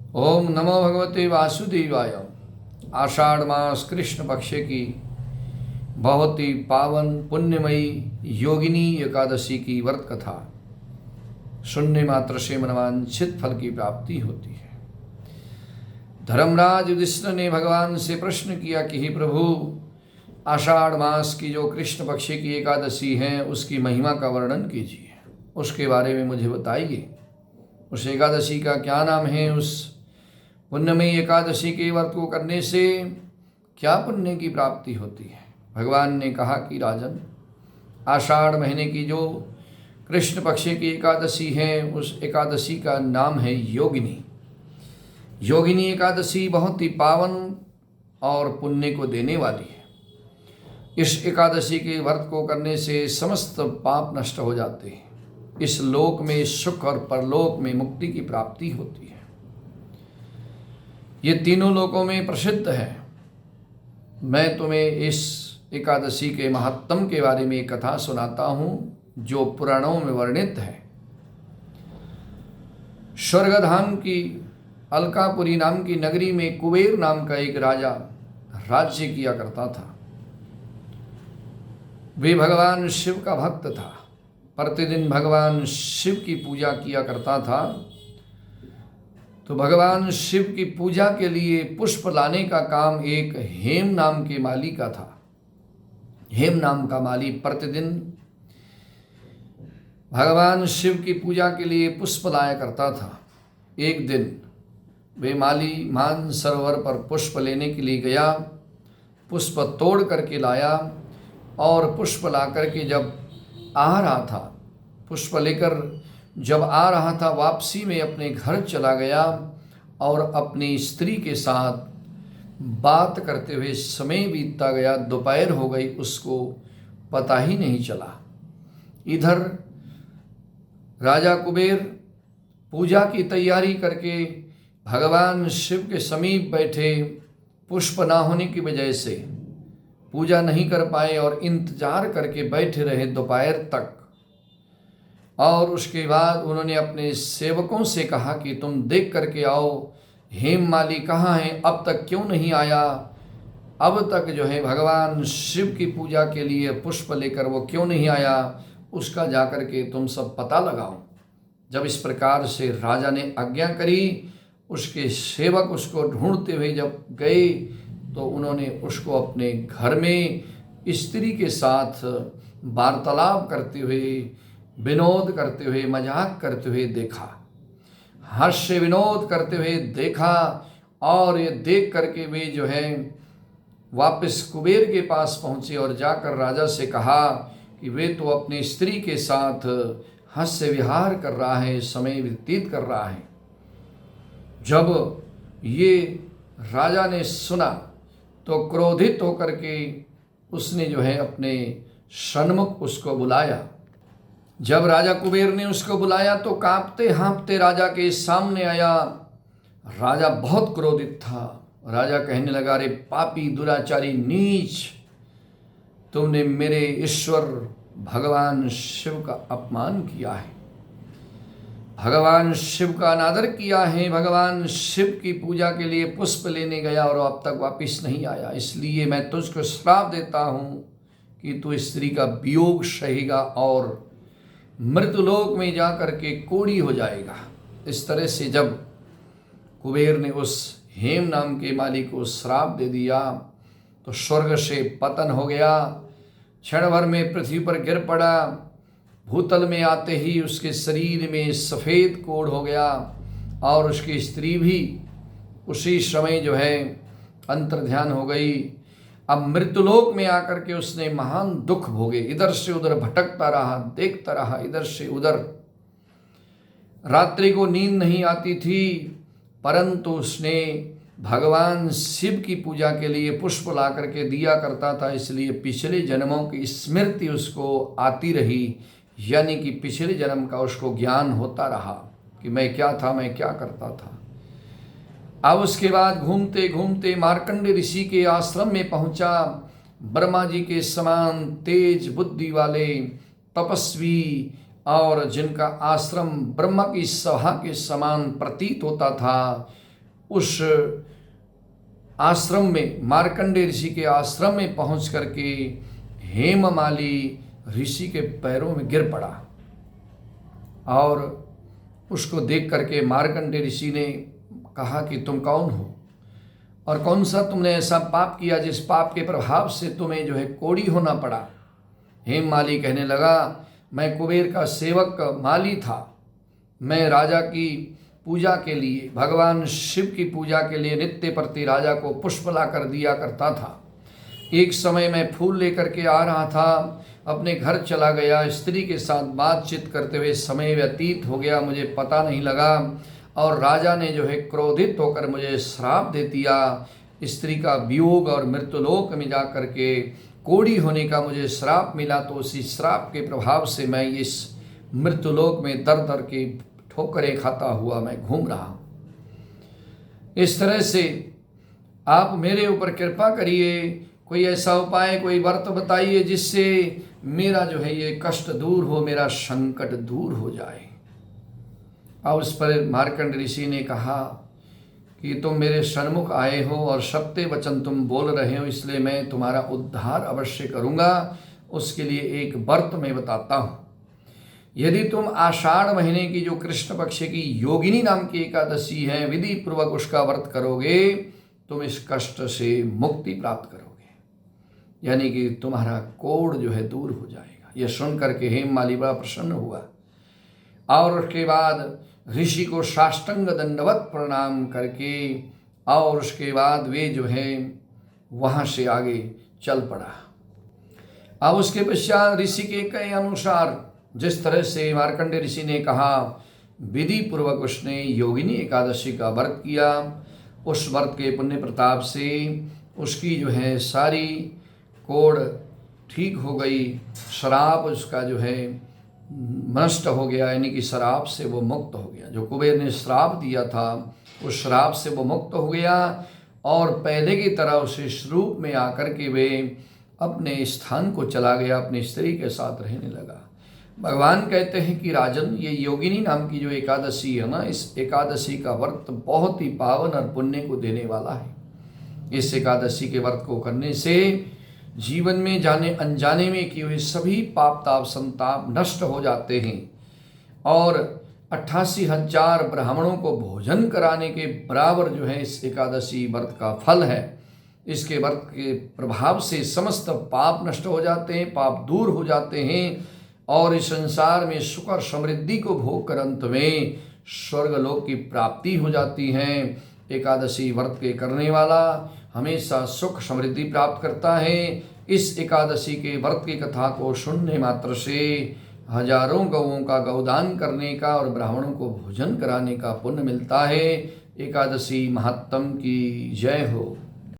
ओम नमो भगवते वासुदेवाय। आषाढ़ मास कृष्ण पक्ष की बहुत ही पावन पुण्यमयी योगिनी एकादशी की व्रत कथा सुनने मात्र से मनवांछित फल की प्राप्ति होती है। धर्मराज युधिष्ठिर ने भगवान से प्रश्न किया कि हे प्रभु, आषाढ़ मास की जो कृष्ण पक्ष की एकादशी है उसकी महिमा का वर्णन कीजिए, उसके बारे में मुझे बताइए। उस एकादशी का क्या नाम है? उस पुण्यमयी एकादशी के व्रत को करने से क्या पुण्य की प्राप्ति होती है? भगवान ने कहा कि राजन, आषाढ़ महीने की जो कृष्ण पक्ष की एकादशी है उस एकादशी का नाम है योगिनी। योगिनी एकादशी बहुत ही पावन और पुण्य को देने वाली है। इस एकादशी के व्रत को करने से समस्त पाप नष्ट हो जाते हैं। इस लोक में सुख और परलोक में मुक्ति की प्राप्ति होती है। ये तीनों लोकों में प्रसिद्ध है। मैं तुम्हें इस एकादशी के महात्म के बारे में एक कथा सुनाता हूँ जो पुराणों में वर्णित है। स्वर्गधाम की अलकापुरी नाम की नगरी में कुबेर नाम का एक राजा राज्य किया करता था। वे भगवान शिव का भक्त था। प्रतिदिन भगवान शिव की पूजा किया करता था। तो भगवान शिव की पूजा के लिए पुष्प लाने का काम एक हेम नाम के माली का था। हेम नाम का माली प्रतिदिन भगवान शिव की पूजा के लिए पुष्प लाया करता था। एक दिन वे माली मान सरोवर पर पुष्प लेने के लिए गया। पुष्प तोड़ करके लाया और पुष्प ला करके जब आ रहा था, पुष्प लेकर जब आ रहा था, वापसी में अपने घर चला गया और अपनी स्त्री के साथ बात करते हुए समय बीतता गया। दोपहर हो गई, उसको पता ही नहीं चला। इधर राजा कुबेर पूजा की तैयारी करके भगवान शिव के समीप बैठे। पुष्प ना होने की वजह से पूजा नहीं कर पाए और इंतजार करके बैठे रहे दोपहर तक। और उसके बाद उन्होंने अपने सेवकों से कहा कि तुम देख करके आओ, हेम माली कहाँ है, अब तक क्यों नहीं आया? अब तक जो है भगवान शिव की पूजा के लिए पुष्प लेकर वो क्यों नहीं आया, उसका जाकर के तुम सब पता लगाओ। जब इस प्रकार से राजा ने आज्ञा करी, उसके सेवक उसको ढूंढते हुए जब गए तो उन्होंने उसको अपने घर में स्त्री के साथ वार्तालाप करते हुए, विनोद करते हुए, मजाक करते हुए देखा, हास्य विनोद करते हुए देखा। और ये देख करके वे जो है वापस कुबेर के पास पहुँचे और जाकर राजा से कहा कि वे तो अपनी स्त्री के साथ हास्य विहार कर रहा है, समय व्यतीत कर रहा है। जब ये राजा ने सुना तो क्रोधित होकर के उसने जो है अपने सन्मुख उसको बुलाया। जब राजा कुबेर ने उसको बुलाया तो कांपते हाँफते राजा के सामने आया। राजा बहुत क्रोधित था। राजा कहने लगा, रे पापी, दुराचारी, नीच, तुमने मेरे ईश्वर भगवान शिव का अपमान किया है, भगवान शिव का अनादर किया है। भगवान शिव की पूजा के लिए पुष्प लेने गया और अब तक वापस नहीं आया। इसलिए मैं तुझको श्राप देता हूँ कि तू स्त्री का वियोग सहेगा और मृत्युलोक में जाकर के कोढ़ी हो जाएगा। इस तरह से जब कुबेर ने उस हेम नाम के माली को श्राप दे दिया तो स्वर्ग से पतन हो गया। क्षण भर में पृथ्वी पर गिर पड़ा। भूतल में आते ही उसके शरीर में सफ़ेद कोढ़ हो गया और उसकी स्त्री भी उसी समय जो है अंतर्ध्यान हो गई। अब मृत्युलोक में आकर के उसने महान दुख भोगे। इधर से उधर भटकता रहा, देखता रहा, इधर से उधर। रात्रि को नींद नहीं आती थी, परंतु उसने भगवान शिव की पूजा के लिए पुष्प ला करके दिया करता था। इसलिए पिछले जन्मों की स्मृति उसको आती रही, यानी कि पिछले जन्म का उसको ज्ञान होता रहा कि मैं क्या था, मैं क्या करता था। अब उसके बाद घूमते घूमते मार्कंडेय ऋषि के आश्रम में पहुंचा। ब्रह्मा जी के समान तेज बुद्धि वाले तपस्वी और जिनका आश्रम ब्रह्मा की सभा के समान प्रतीत होता था, उस आश्रम में, मार्कंडेय ऋषि के आश्रम में पहुंच करके हेममाली ऋषि के पैरों में गिर पड़ा और उसको देख करके मार्कंडेय ऋषि ने कहा कि तुम कौन हो और कौन सा तुमने ऐसा पाप किया जिस पाप के प्रभाव से तुम्हें जो है कोढ़ी होना पड़ा। हेममाली कहने लगा, मैं कुबेर का सेवक माली था। मैं राजा की पूजा के लिए, भगवान शिव की पूजा के लिए नित्य प्रति राजा को पुष्प ला कर दिया करता था। एक समय मैं फूल लेकर के आ रहा था, अपने घर चला गया, स्त्री के साथ बातचीत करते हुए समय व्यतीत हो गया, मुझे पता नहीं लगा और राजा ने जो है क्रोधित होकर मुझे श्राप दे दिया। स्त्री का वियोग और मृत्युलोक में जा करके कोढ़ी होने का मुझे श्राप मिला, तो उसी श्राप के प्रभाव से मैं इस मृत्युलोक में दर दर के ठोकरें खाता हुआ मैं घूम रहा हूँ। इस तरह से आप मेरे ऊपर कृपा करिए, कोई ऐसा उपाय, कोई व्रत बताइए जिससे मेरा जो है ये कष्ट दूर हो, मेरा संकट दूर हो जाए। और उस पर मार्कंड ऋषि ने कहा कि तुम मेरे सन्मुख आए हो और सत्य वचन तुम बोल रहे हो, इसलिए मैं तुम्हारा उद्धार अवश्य करूँगा। उसके लिए एक व्रत मैं बताता हूँ। यदि तुम आषाढ़ महीने की जो कृष्ण पक्ष की योगिनी नाम की एकादशी है, विधि पूर्वक उसका व्रत करोगे, तुम इस कष्ट से मुक्ति प्राप्त करोगे, यानी कि तुम्हारा कोढ़ जो है दूर हो जाएगा। यह सुन करके हेममाली बड़ा प्रसन्न हुआ और उसके बाद ऋषि को साष्टांग दंडवत प्रणाम करके और उसके बाद वे जो है वहाँ से आगे चल पड़ा। अब उसके पश्चात ऋषि के कहे अनुसार जिस तरह से मार्कंडेय ऋषि ने कहा, विधि पूर्वक उसने योगिनी एकादशी का व्रत किया। उस व्रत के पुण्य प्रताप से उसकी जो है सारी कोढ़ ठीक हो गई, शराब उसका जो है नष्ट हो गया, यानी कि शराब से वो मुक्त हो गया। जो कुबेर ने श्राप दिया था उस श्राप से वो मुक्त हो गया और पहले की तरह उस रूप में आकर के वे अपने स्थान को चला गया, अपनी स्त्री के साथ रहने लगा। भगवान कहते हैं कि राजन, ये योगिनी नाम की जो एकादशी है ना, इस एकादशी का व्रत बहुत ही पावन और पुण्य को देने वाला है। इस एकादशी के व्रत को करने से जीवन में जाने अनजाने में किए हुए सभी पाप ताप संताप नष्ट हो जाते हैं और 88,000 ब्राह्मणों को भोजन कराने के बराबर जो है इस एकादशी व्रत का फल है। इसके व्रत के प्रभाव से समस्त पाप नष्ट हो जाते हैं, पाप दूर हो जाते हैं और इस संसार में सुख और समृद्धि को भोग कर अंत में स्वर्गलोक की प्राप्ति हो जाती है। एकादशी व्रत के करने वाला हमेशा सुख समृद्धि प्राप्त करता है। इस एकादशी के व्रत की कथा को सुनने मात्र से हजारों गौओं का गौदान करने का और ब्राह्मणों को भोजन कराने का पुण्य मिलता है। एकादशी महात्म की जय हो।